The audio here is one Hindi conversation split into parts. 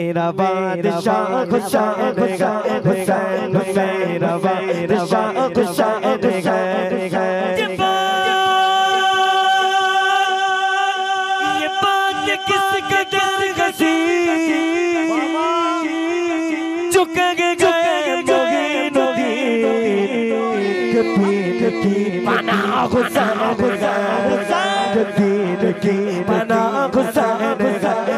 मेरा बादशाह हुसैन है, हुसैन मेरा बादशाह हुसैन है। ये बात किस कसी चुके गए पना हुसैन की पना हुसैन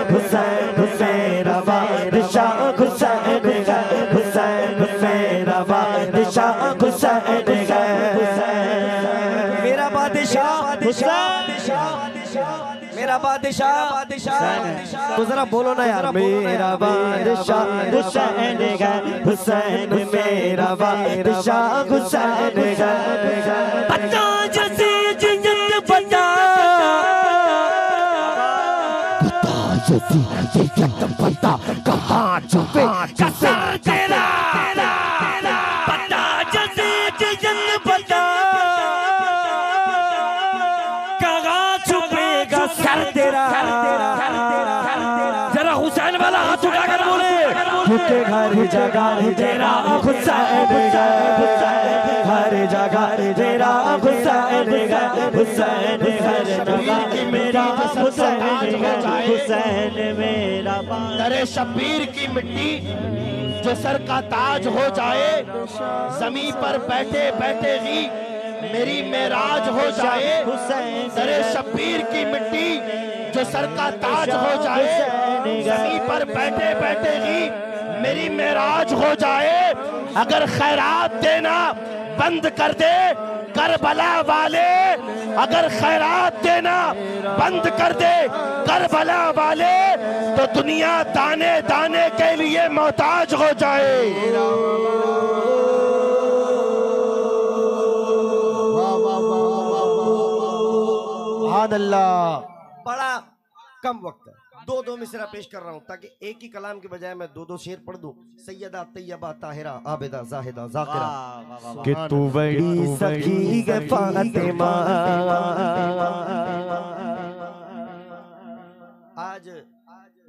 हुसैन मेरा बादशाह हुसैन हुसैन मेरा बादशाह हुसैन मेरा बादशाह मेरा बादशाह तो जरा बोलो ना यार, मेरा बादशाह हुसैन है, हुसैन मेरा बादशाह हुसैन है। पता जैसे जिन्नत पता पता कहाँ छुपे कसर तेरा पता जैसे जिन्नत पता कहाँ छुपेगा सर तेरा। जरा हुसैन वाला हाथ उठाकर बोले, झुके हर जगह तेरा हुसैन हर जगह तेरा हुसैन हुसैन मेरा हुसैन हुसैन मेरा। दरे शब्बीर की मिट्टी जो सर का ताज हो जाए, जमीन पर बैठे बैठे ही मेरी मेराज हो जाए। दरे शब्बीर की मिट्टी जो सर का ताज हो जाए, जमीन पर बैठे बैठे ही मेरी मेराज हो जाए। अगर खैरात देना बंद कर दे करबला वाले, अगर खैरात देना बंद कर दे करबला वाले, तो दुनिया दाने दाने के लिए मोहताज हो जाए। अल्लाह। बड़ा कम वक्त है, दो मिसरा पेश कर रहा हूँ ताकि एक ही कलाम के बजाय मैं दो शेर पढ़ दूं। सैयदा तैयबा ताहिरा आबिदा जाहिदा जाकिरा कि तू बड़ी सखी है फातिमा। आज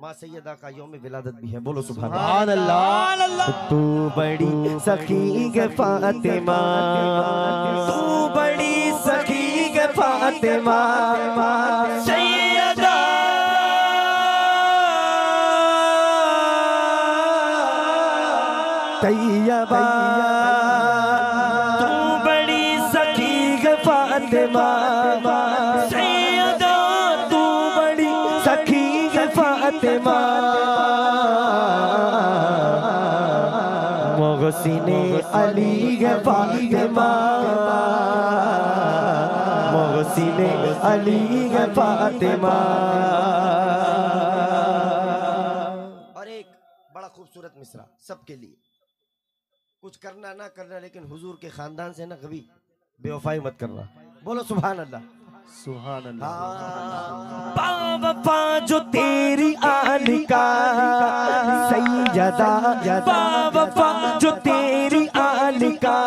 माँ सैयदा का यौम विलादत भी है, बोलो सुभान अल्लाह। तू बड़ी सखी है फातिमा, तू बड़ी सखी है फातिमा। सैयदा तैयबा तू बड़ी सखी है फातिमा। सैयदा तू बड़ी सखी है फातिमा। मोहसिने अली है फातिमा, मोहसिने अली है फातिमा। और एक बड़ा खूबसूरत मिसरा सबके लिए, कुछ करना ना करना लेकिन हुजूर के खानदान से ना कभी बेवफाई मत करना, बोलो सुभान अल्लाह। सुभान अल्लाह। बाबा जो तेरी आन का सैयदा, बाबा जो तेरी आन का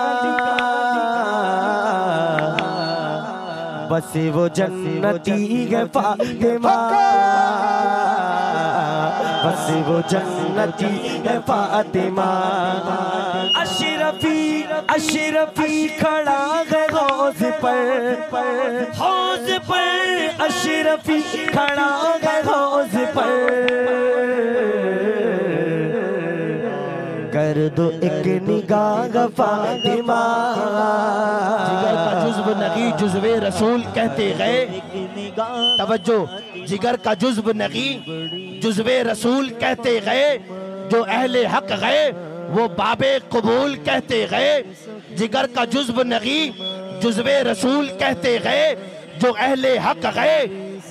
बस वो जन्नती है फातिमा, बस वो जन्नती है फातिमा। अशरफी अशरफी खड़ा है हौज पर, हौज पर अशरफी खड़ा है हौज पर। कर दो एक निगाह फातिमा। जिगर का जुज़्व नगी जुज़्वे रसूल कहते गए, तवज्जो, जिगर का जुज़्व नगी जुज़्वे रसूल कहते गए। जो अहले हक गए वो बाबे कबूल कहते गए। जिगर का जुज़्व नगी जुज़्वे रसूल कहते गए। जो अहले हक गए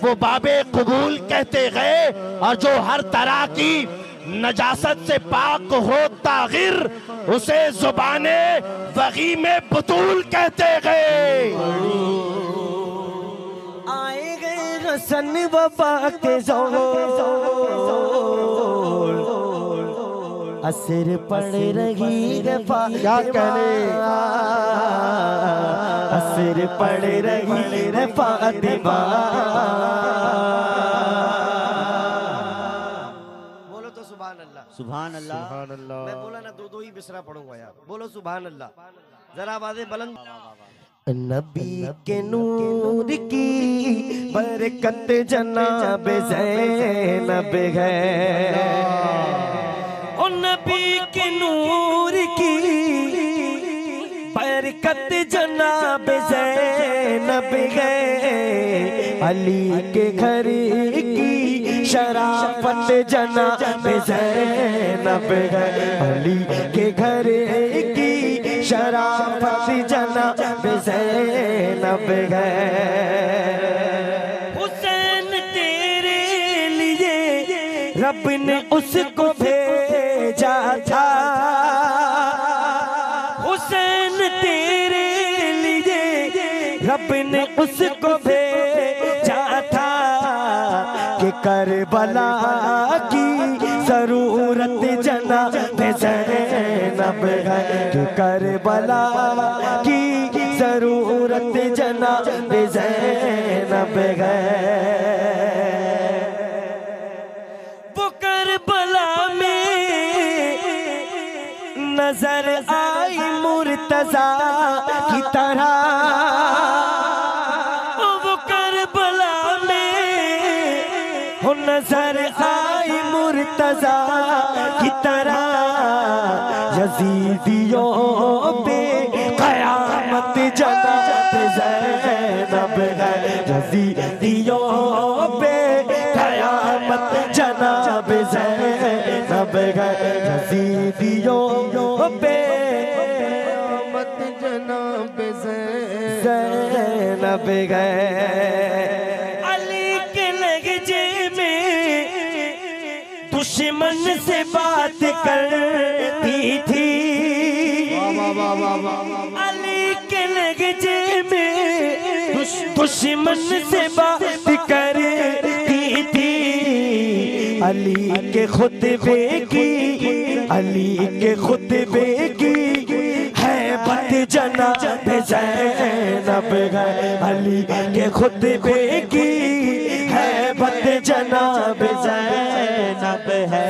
वो बाबे कबूल कहते गए। और जो हर तरह की नजासत से पाक हो तागिर, उसे जुबाने वगी में बतूल कहते गए। आए गए हसन वफा के असर पड़ रही है क्या कहने, असर पड़ रही है फातिमा। बोलो तो सुभान अल्लाह। सुभान अल्लाह। सुभान अल्लाह। मैं बोला ना, दो दो ही बिसरा पढ़ूंगा यार। बोलो सुभान अल्लाह, जरा आवाज़ें बुलंद। नबी के नूर की बरकत जनाब ज़ैनब है, ओ नबी के नूर की बरकत जनाब ज़ैनब है, अली के घर की शराफत जनाब ज़ैनब है, अली के घर की शराफत जनाब ज़ैनब है। हुसैन तेरे लिए रब ने उसको भेजा था, हुसैन तेरे लिए रब ने उसको भेजा था, कि करबला की जरूरत जनाब ज़ैनब है, कि करबला की जरूरत जनाब ज़ैनब है। वो करबला में नजर आई मुर्तजा की तरह, वो करबला में हो नजर आई मुर्तजा की तरह, यजीदियों पे क़यामत जनाब ज़ैनब है, यजीदियों पे क़यामत जनाब ज़ैनब है, यजीदियों पे क़यामत जनाब ज़ैनब है। अली के लहजे में दुश्मन से बात करती थी, अली के लहजे में दुश्मन से बात करती थी, अली के खुतबे की, अली के खुतबे की हैबत जनाब ज़ैनब है, अली के खुतबे की हैबत जनाब ज़ैनब है।